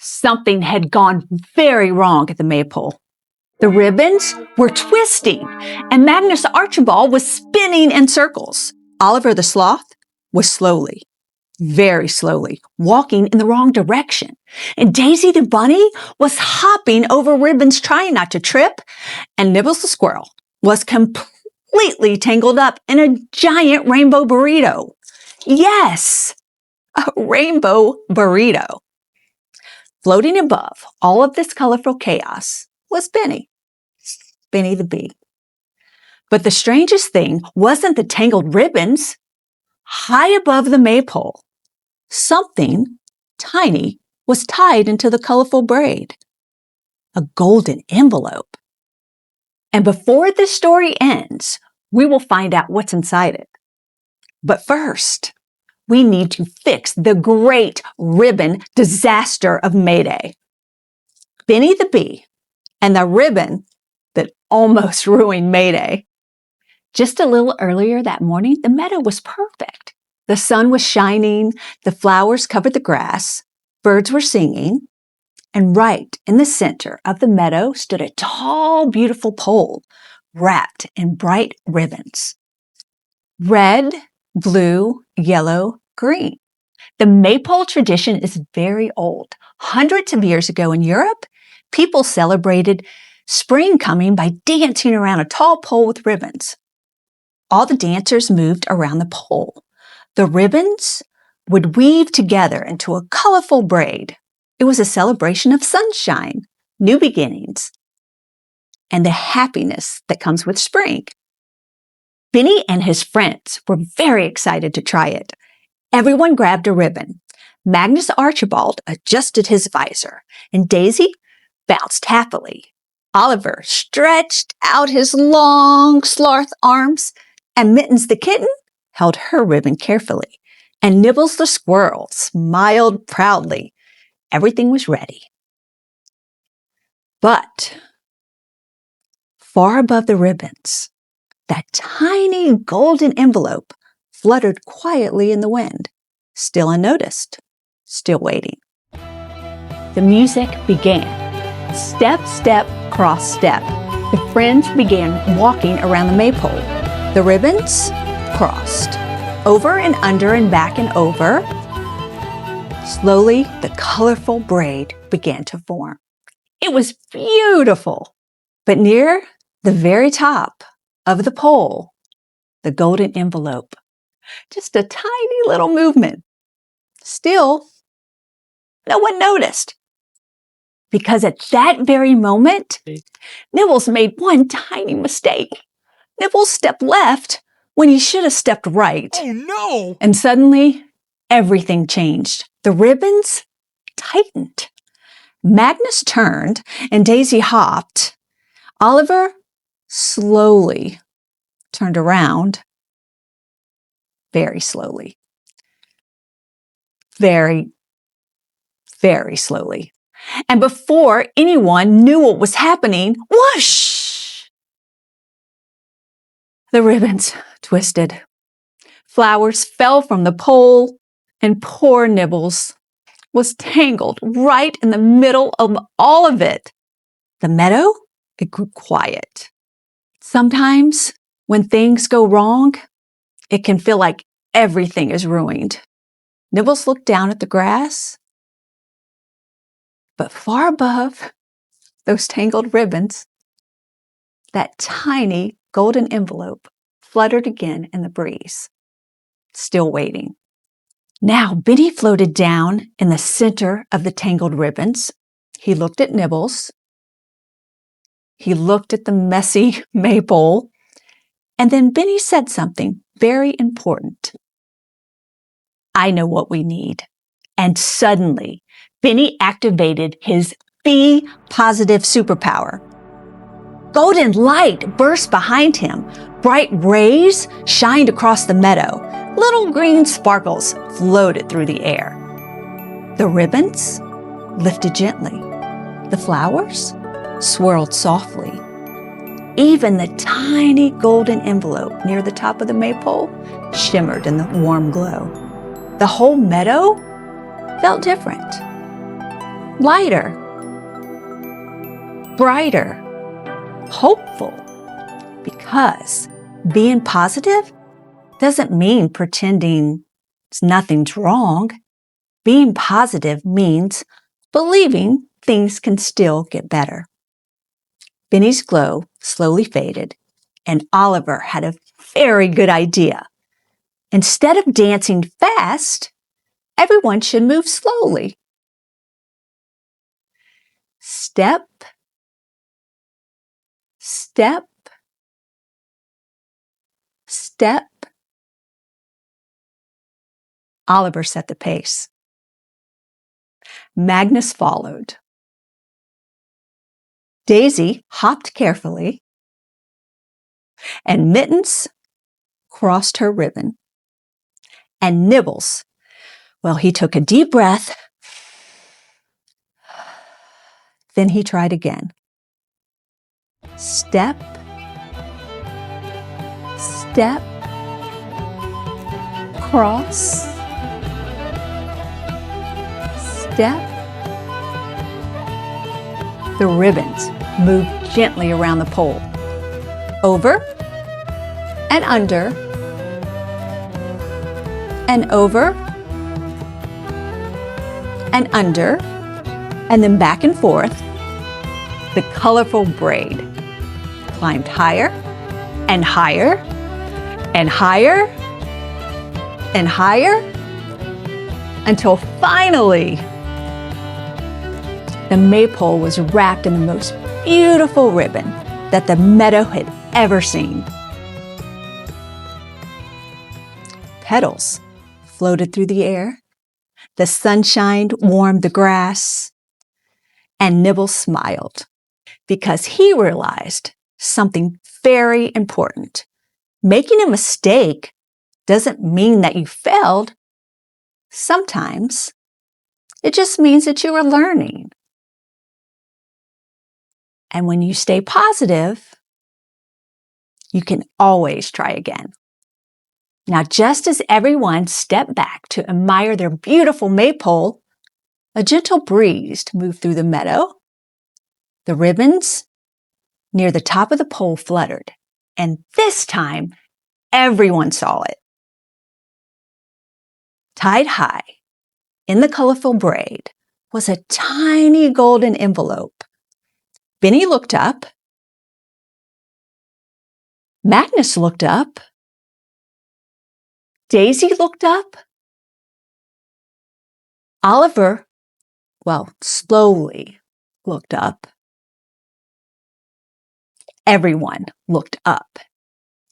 Something had gone very wrong at the maypole. The ribbons were twisting, and Magnus Archibald was spinning in circles. Oliver the sloth was slowly, very slowly, walking in the wrong direction. And Daisy the bunny was hopping over ribbons, trying not to trip. And Nibbles the squirrel was completely tangled up in a giant rainbow burrito. Yes, a rainbow burrito. Floating above all of this colorful chaos was Benny the bee. But the strangest thing wasn't the tangled ribbons. High above the maypole, something tiny was tied into the colorful braid. A golden envelope. And before this story ends, we will find out what's inside it. But first, we need to fix the great ribbon disaster of May Day. Benny the bee and the ribbon that almost ruined May Day. Just a little earlier that morning, the meadow was perfect. The sun was shining, the flowers covered the grass, birds were singing, and right in the center of the meadow stood a tall, beautiful pole wrapped in bright ribbons. Red, blue, yellow, green. The maypole tradition is very old. Hundreds of years ago in Europe, people celebrated spring coming by dancing around a tall pole with ribbons. All the dancers moved around the pole. The ribbons would weave together into a colorful braid. It was a celebration of sunshine, new beginnings, and the happiness that comes with spring. Benny and his friends were very excited to try it. Everyone grabbed a ribbon. Magnus Archibald adjusted his visor, and Daisy bounced happily. Oliver stretched out his long sloth arms, and Mittens the kitten held her ribbon carefully, and Nibbles the squirrel smiled proudly. Everything was ready. But far above the ribbons, that tiny golden envelope fluttered quietly in the wind, still unnoticed, still waiting. The music began. Step, step, cross step. The friends began walking around the maypole. The ribbons crossed, over and under and back and over. Slowly, the colorful braid began to form. It was beautiful. But near the very top of the pole, the golden envelope, just a tiny little movement. Still, no one noticed. Because at that very moment, Nibbles made one tiny mistake. Nibbles stepped left when he should have stepped right. Oh no! And suddenly, everything changed. The ribbons tightened. Magnus turned and Daisy hopped. Oliver slowly turned around, very slowly. Very, very slowly. And before anyone knew what was happening, whoosh! The ribbons twisted. Flowers fell from the pole, and poor Nibbles was tangled right in the middle of all of it. The meadow, it grew quiet. Sometimes when things go wrong, it can feel like everything is ruined. Nibbles looked down at the grass, but far above those tangled ribbons, that tiny golden envelope fluttered again in the breeze, still waiting. Now Benny floated down in the center of the tangled ribbons. He looked at Nibbles. He looked at the messy maypole. And then Benny said something very important. I know what we need. And suddenly, Benny activated his Bee Positive superpower. Golden light burst behind him. Bright rays shined across the meadow. Little green sparkles floated through the air. The ribbons lifted gently. The flowers swirled softly. Even the tiny golden envelope near the top of the maypole shimmered in the warm glow. The whole meadow felt different. lighter, brighter, hopeful. Because being positive doesn't mean pretending nothing's wrong. Being positive means believing things can still get better. Benny's glow slowly faded, and Oliver had a very good idea. Instead of dancing fast, everyone should move slowly. Step, step, step. Oliver set the pace. Magnus followed. Daisy hopped carefully, and Mittens crossed her ribbon. And Nibbles, well, he took a deep breath. Then he tried again. Step, step, cross, step. The ribbons moved gently around the pole, over and under, and over and under, and then back and forth. The colorful braid climbed higher and higher and higher and higher until finally the maypole was wrapped in the most beautiful ribbon that the meadow had ever seen. Petals floated through the air. The sunshine warmed the grass. And Nibbles smiled because he realized something very important. Making a mistake doesn't mean that you failed. Sometimes it just means that you are learning. And when you stay positive, you can always try again. Now, just as everyone stepped back to admire their beautiful maypole, a gentle breeze moved through the meadow. The ribbons near the top of the pole fluttered, and this time everyone saw it. Tied high in the colorful braid was a tiny golden envelope. Benny looked up. Magnus looked up. Daisy looked up. Oliver, slowly looked up. Everyone looked up.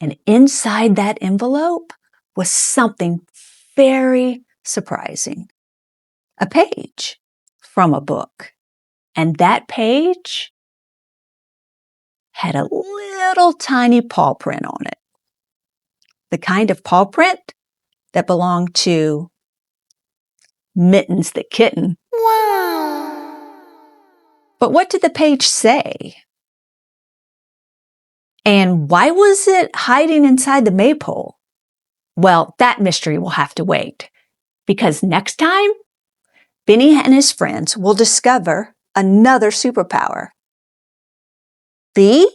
And inside that envelope was something very surprising. A page from a book. And that page had a little tiny paw print on it. The kind of paw print that belonged to Mittens the kitten. Wow! But what did the page say? And why was it hiding inside the maypole? Well, that mystery will have to wait, because next time, Benny and his friends will discover another superpower. Be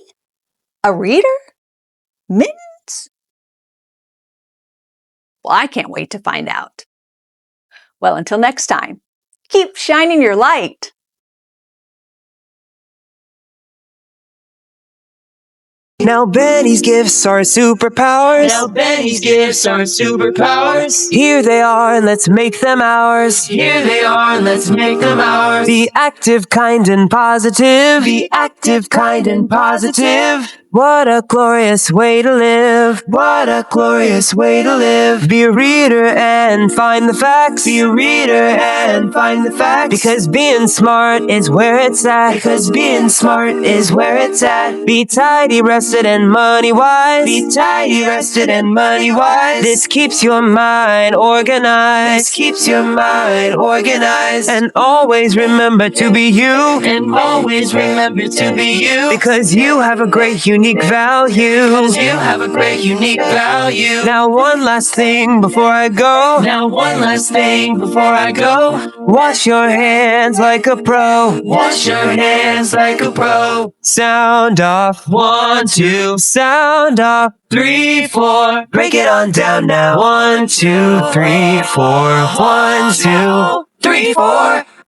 a reader? Mittens? Well, I can't wait to find out. Well, until next time, keep shining your light. Now Benny's gifts are superpowers. Now Benny's gifts are superpowers. Here they are, let's make them ours. Here they are, let's make them ours. Be active, kind, and positive. Be active, kind, and positive. What a glorious way to live. What a glorious way to live. Be a reader and find the facts. Be a reader and find the facts. Because being smart is where it's at. Because being smart is where it's at. Be tidy, rested, and money wise. Be tidy, rested, and money wise. This keeps your mind organized. This keeps your mind organized. And always remember to be you. And always remember to be you. Because you have a great, unique unique value. 'Cause you have a great unique value. Now one last thing before I go. Now one last thing before I go. Wash your hands like a pro. Wash your hands like a pro. Sound off. 1, 2, Sound off. 3, 4. Break it on down now. 1, 2, 3, 4. 1, 2, 3, 4.